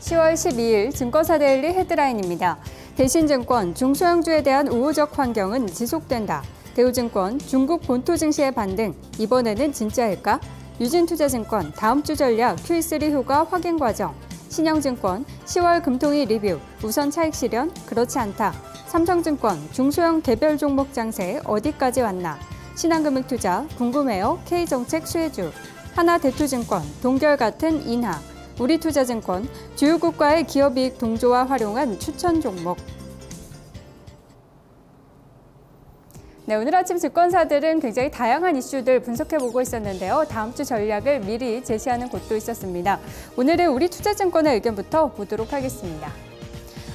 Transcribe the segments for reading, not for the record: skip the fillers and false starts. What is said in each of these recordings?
10월 12일 증권사 데일리 헤드라인입니다. 대신증권 중소형주에 대한 우호적 환경은 지속된다. 대우증권 중국 본토 증시의 반등, 이번에는 진짜일까? 유진투자증권 다음 주 전략 Q3 효과 확인 과정. 신영증권 10월 금통위 리뷰, 우선 차익 실현? 그렇지 않다. 삼성증권 중소형 개별 종목 장세 어디까지 왔나? 신한금융투자 궁금해요? K정책 수혜주. 하나대투증권 동결 같은 인하. 우리투자증권 주요국가의 기업이익 동조화 활용한 추천 종목. 네, 오늘 아침 증권사들은 굉장히 다양한 이슈들 분석해보고 있었는데요. 다음 주 전략을 미리 제시하는 곳도 있었습니다. 오늘은 우리투자증권의 의견부터 보도록 하겠습니다.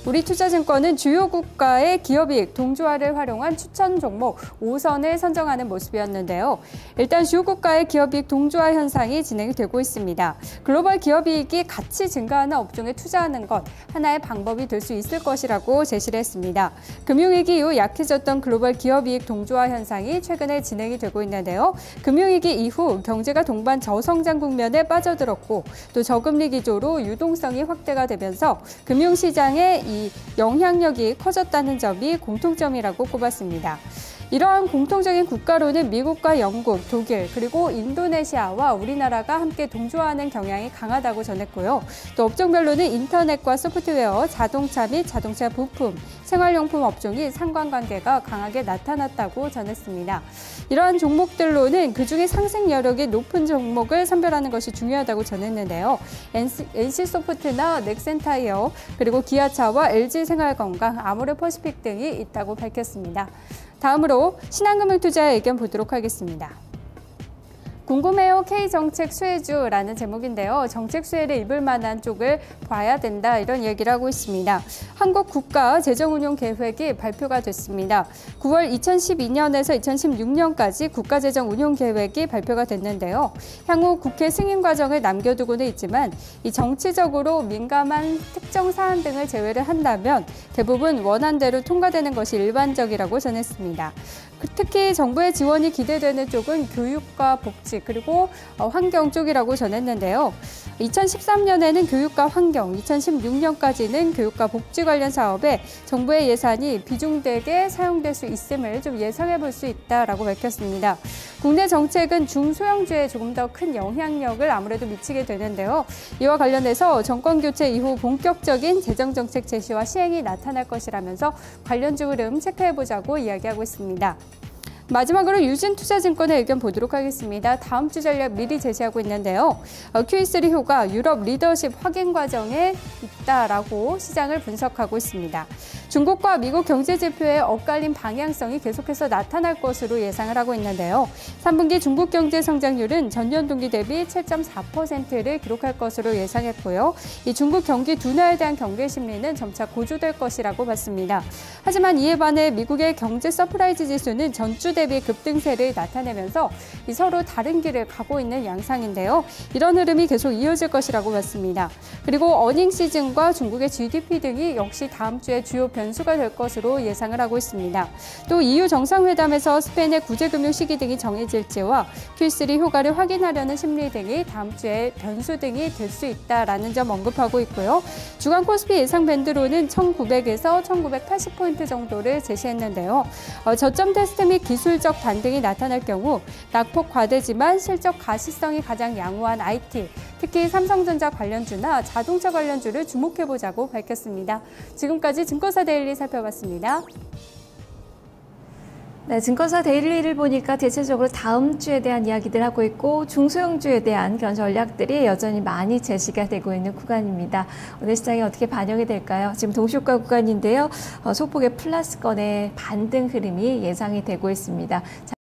우리투자증권은 주요 국가의 기업이익 동조화를 활용한 추천 종목 5선을 선정하는 모습이었는데요. 일단 주요 국가의 기업이익 동조화 현상이 진행이 되고 있습니다. 글로벌 기업이익이 같이 증가하는 업종에 투자하는 것 하나의 방법이 될 수 있을 것이라고 제시를 했습니다. 금융위기 이후 약해졌던 글로벌 기업이익 동조화 현상이 최근에 진행이 되고 있는데요. 금융위기 이후 경제가 동반 저성장 국면에 빠져들었고 또 저금리 기조로 유동성이 확대가 되면서 금융시장의 이 영향력이 커졌다는 점이 공통점이라고 꼽았습니다. 이러한 공통적인 국가로는 미국과 영국, 독일, 그리고 인도네시아와 우리나라가 함께 동조하는 경향이 강하다고 전했고요. 또 업종별로는 인터넷과 소프트웨어, 자동차 및 자동차 부품, 생활용품 업종이 상관관계가 강하게 나타났다고 전했습니다. 이러한 종목들로는 그중에 상승 여력이 높은 종목을 선별하는 것이 중요하다고 전했는데요. NC소프트나 넥센타이어, 그리고 기아차와 LG생활건강, 아모레퍼시픽 등이 있다고 밝혔습니다. 다음으로 신한금융투자의 의견 보도록 하겠습니다. 궁금해요 K정책 수혜주라는 제목인데요. 정책 수혜를 입을 만한 쪽을 봐야 된다 이런 얘기를 하고 있습니다. 한국 국가 재정운용 계획이 발표가 됐습니다. 9월 2012년에서 2016년까지 국가재정운용 계획이 발표가 됐는데요. 향후 국회 승인 과정을 남겨두고는 있지만 이 정치적으로 민감한 특정 사안 등을 제외를 한다면 대부분 원안대로 통과되는 것이 일반적이라고 전했습니다. 특히 정부의 지원이 기대되는 쪽은 교육과 복지 그리고 환경 쪽이라고 전했는데요. 2013년에는 교육과 환경, 2016년까지는 교육과 복지 관련 사업에 정부의 예산이 비중되게 사용될 수 있음을 좀 예상해 볼 수 있다라고 밝혔습니다. 국내 정책은 중소형주에 조금 더 큰 영향력을 아무래도 미치게 되는데요. 이와 관련해서 정권 교체 이후 본격적인 재정정책 제시와 시행이 나타날 것이라면서 관련주 흐름 체크해보자고 이야기하고 있습니다. 마지막으로 유진투자증권의 의견 보도록 하겠습니다. 다음 주 전략 미리 제시하고 있는데요. Q3 효과 유럽 리더십 확인 과정에 있다라고 시장을 분석하고 있습니다. 중국과 미국 경제 지표의 엇갈린 방향성이 계속해서 나타날 것으로 예상을 하고 있는데요. 3분기 중국 경제 성장률은 전년 동기 대비 7.4%를 기록할 것으로 예상했고요. 이 중국 경기 둔화에 대한 경계 심리는 점차 고조될 것이라고 봤습니다. 하지만 이에 반해 미국의 경제 서프라이즈 지수는 전주 대비 급등세를 나타내면서 서로 다른 길을 가고 있는 양상인데요. 이런 흐름이 계속 이어질 것이라고 봤습니다. 그리고 어닝 시즌과 중국의 GDP 등이 역시 다음 주에 주요 변수가 될 것으로 예상을 하고 있습니다. 또 EU 정상회담에서 스페인의 구제금융 시기 등이 정해질지와 Q3 효과를 확인하려는 심리 등이 다음 주에 변수 등이 될 수 있다라는 점 언급하고 있고요. 주간 코스피 예상 밴드로는 1900에서 1980포인트 정도를 제시했는데요. 저점 테스트 및 기술적 반등이 나타날 경우 낙폭 과대지만 실적 가시성이 가장 양호한 IT, 특히 삼성전자 관련주나 자동차 관련주를 주목해보자고 밝혔습니다. 지금까지 증권사 데일리 살펴봤습니다. 네, 증권사 데일리를 보니까 대체적으로 다음 주에 대한 이야기들 하고 있고 중소형주에 대한 그런 전략들이 여전히 많이 제시가 되고 있는 구간입니다. 오늘 시장에 어떻게 반영이 될까요? 지금 동시효과 구간인데요. 소폭의 플러스권의 반등 흐름이 예상이 되고 있습니다.